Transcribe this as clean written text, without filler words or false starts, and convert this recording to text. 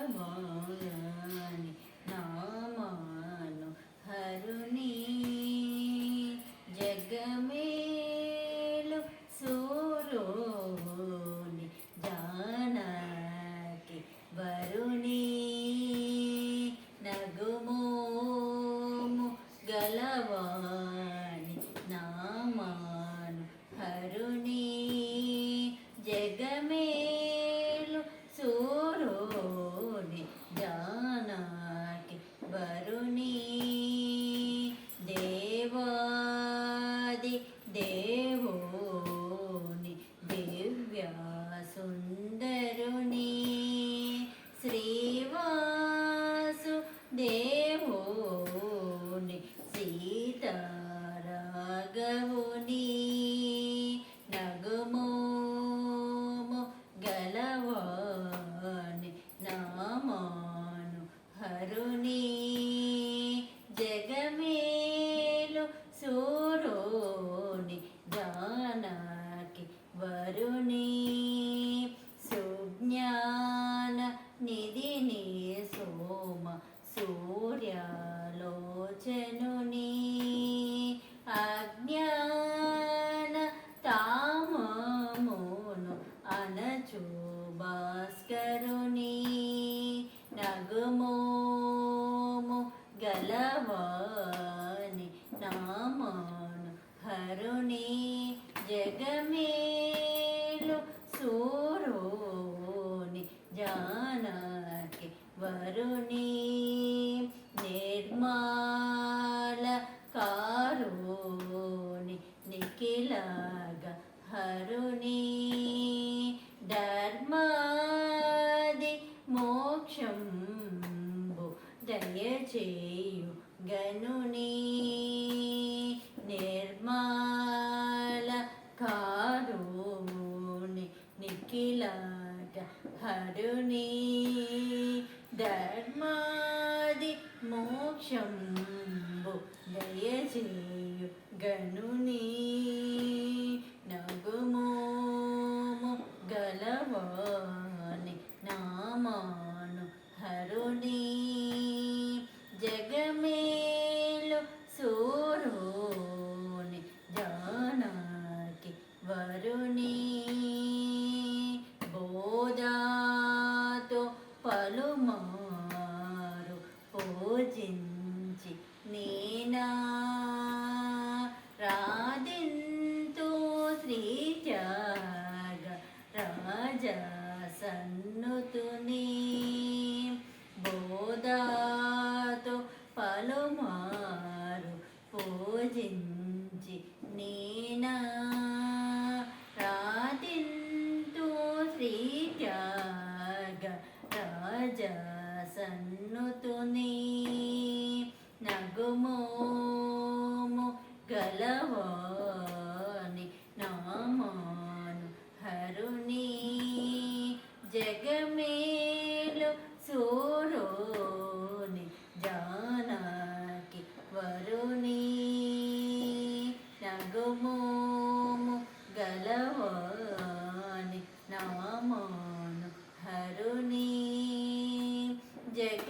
गलवानि नामानु हरुनि जगमेलु सूरोनि जानकी वरुनि नगुमोमु गलवानि नामानु हरुनि जगमेलु सूरोनि जानकी वरुनि देवादि देवोनि दिव्या सुन्दरुनि श्रीवासु देवोनि सीताराघवुनि नगुमोमु गलवानि नामानु हरुनि जगमेलु सूरोनि जानकी वरुनि सुज्ञान निधिनि सोम सूर्यालोचनुनि अज्ञान ताममुनु अनचु भास्करुनि नगुमोमु गलवानि नामानु हरुनि जगमेलु सूरोनि जानकी वरुनि निर्मल कारुनि निखिलग हरुनि धर्मादि मोक्षंबु दयचेयु गनुनि निर्मल कारुनि निखिलग हरुनि धर्मादि मोक्षंबु दयचेयु गनुनि नगुमोमु गलवानि नामानु हरुनि जगमेलु सूरोनि जानकी वरुनि बोधातो पलुमारु पूजिंचि नीना राधिन्तु श्रीत्याग राजसन्नुतुनि बोधातो पलुमारु पूजिंचि नीना राधिन्तु श्रीत्याग राजसन्नुतुनि नगुमोमु गलवानि नामानु हरुनि जगमेलु सूरोनि जानकी वरुनि नगुमोमु गलवानि नामानु हरुनि जग